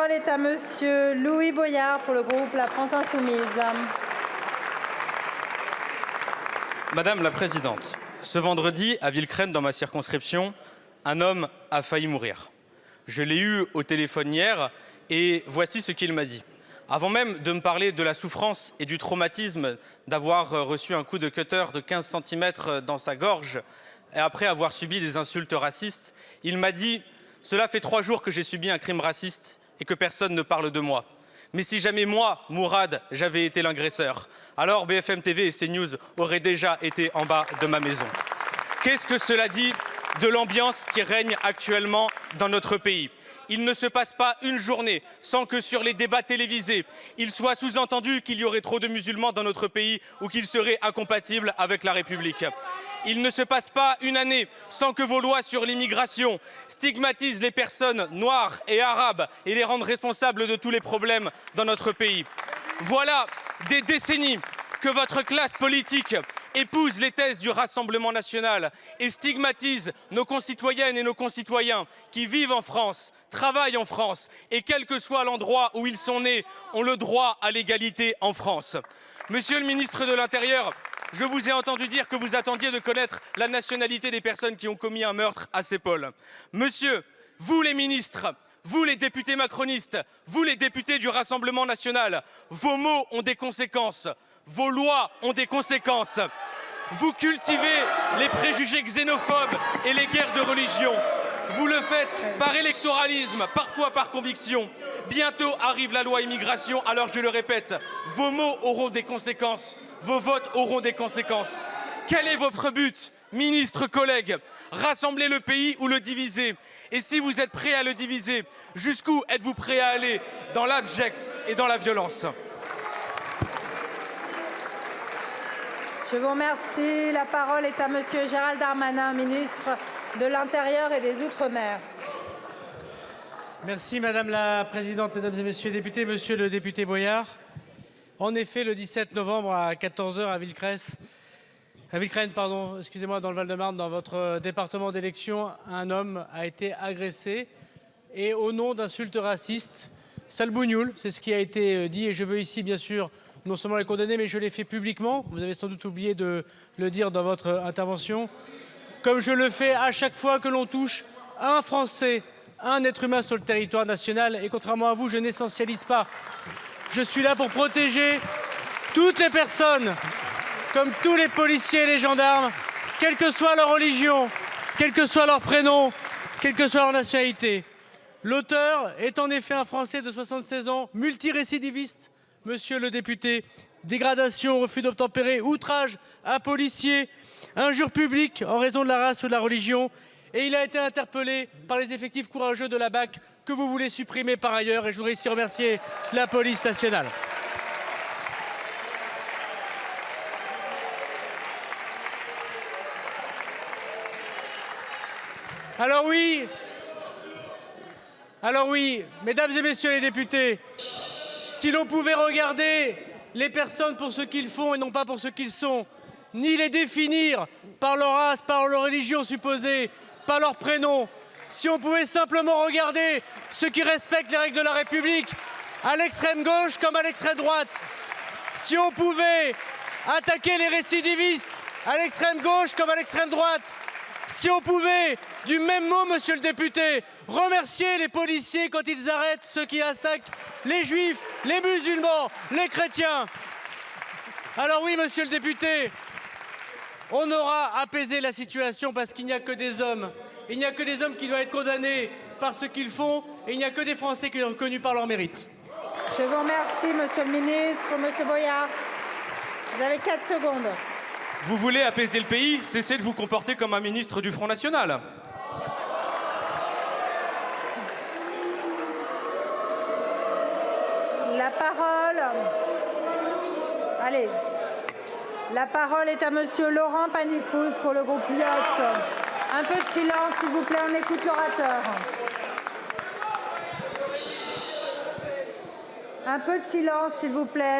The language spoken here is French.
parole est à monsieur Louis Boyard pour le groupe La France Insoumise. Madame la Présidente, ce vendredi, à Villecresnes, dans ma circonscription, un homme a failli mourir. Je l'ai eu au téléphone hier et voici ce qu'il m'a dit. Avant même de me parler de la souffrance et du traumatisme d'avoir reçu un coup de cutter de 15 cm dans sa gorge et après avoir subi des insultes racistes, il m'a dit « Cela fait 3 jours que j'ai subi un crime raciste et que personne ne parle de moi. Mais si jamais moi, Mourad, j'avais été l'agresseur, alors BFM TV et CNews auraient déjà été en bas de ma maison. » Qu'est-ce que cela dit de l'ambiance qui règne actuellement dans notre pays? Il ne se passe pas une journée sans que sur les débats télévisés, il soit sous-entendu qu'il y aurait trop de musulmans dans notre pays ou qu'ils seraient incompatibles avec la République. Il ne se passe pas une année sans que vos lois sur l'immigration stigmatisent les personnes noires et arabes et les rendent responsables de tous les problèmes dans notre pays. Voilà des décennies que votre classe politique épouse les thèses du Rassemblement national et stigmatise nos concitoyennes et nos concitoyens qui vivent en France, travaillent en France et quel que soit l'endroit où ils sont nés, ont le droit à l'égalité en France. Monsieur le ministre de l'Intérieur, je vous ai entendu dire que vous attendiez de connaître la nationalité des personnes qui ont commis un meurtre à Saipol. Monsieur, vous les ministres, vous les députés macronistes, vous les députés du Rassemblement national, vos mots ont des conséquences. Vos lois ont des conséquences. Vous cultivez les préjugés xénophobes et les guerres de religion. Vous le faites par électoralisme, parfois par conviction. Bientôt arrive la loi immigration, alors je le répète, vos mots auront des conséquences, vos votes auront des conséquences. Quel est votre but, ministres, collègues? Rassembler le pays ou le diviser? Et si vous êtes prêts à le diviser, jusqu'où êtes-vous prêts à aller dans l'abject et dans la violence? Je vous remercie. La parole est à monsieur Gérald Darmanin, ministre de l'Intérieur et des Outre-mer. Merci Madame la Présidente, Mesdames et Messieurs les députés, Monsieur le député Boyard. En effet, le 17 novembre à 14 h à Villecresnes, dans le Val-de-Marne, dans votre département d'élection, un homme a été agressé et au nom d'insultes racistes, sale bougnoule, c'est ce qui a été dit et je veux ici bien sûr non seulement les condamner, mais je l'ai fait publiquement. Vous avez sans doute oublié de le dire dans votre intervention. Comme je le fais à chaque fois que l'on touche à un Français, à un être humain sur le territoire national. Et contrairement à vous, je n'essentialise pas. Je suis là pour protéger toutes les personnes, comme tous les policiers et les gendarmes, quelle que soit leur religion, quel que soit leur prénom, quelle que soit leur nationalité. L'auteur est en effet un Français de 76 ans, multirécidiviste. Monsieur le député, dégradation, refus d'obtempérer, outrage à policiers, injures publiques en raison de la race ou de la religion. Et il a été interpellé par les effectifs courageux de la BAC que vous voulez supprimer par ailleurs. Et je voudrais ici remercier la police nationale. Alors oui, mesdames et messieurs les députés, si l'on pouvait regarder les personnes pour ce qu'ils font et non pas pour ce qu'ils sont, ni les définir par leur race, par leur religion supposée, par leur prénom, si on pouvait simplement regarder ceux qui respectent les règles de la République, à l'extrême gauche comme à l'extrême droite, si on pouvait attaquer les récidivistes, à l'extrême gauche comme à l'extrême droite, si on pouvait, du même mot, monsieur le député, remercier les policiers quand ils arrêtent ceux qui attaquent les juifs, les musulmans, les chrétiens. Alors oui, monsieur le député, on aura apaisé la situation parce qu'il n'y a que des hommes. Il n'y a que des hommes qui doivent être condamnés par ce qu'ils font et il n'y a que des Français qui sont reconnus par leur mérite. Je vous remercie, monsieur le ministre. Monsieur Boyard, vous avez 4 secondes. Vous voulez apaiser le pays? Cessez de vous comporter comme un ministre du Front National. La parole... Allez. La parole est à monsieur Laurent Panifous pour le groupe Lyot. Un peu de silence, s'il vous plaît, on écoute l'orateur. Un peu de silence, s'il vous plaît.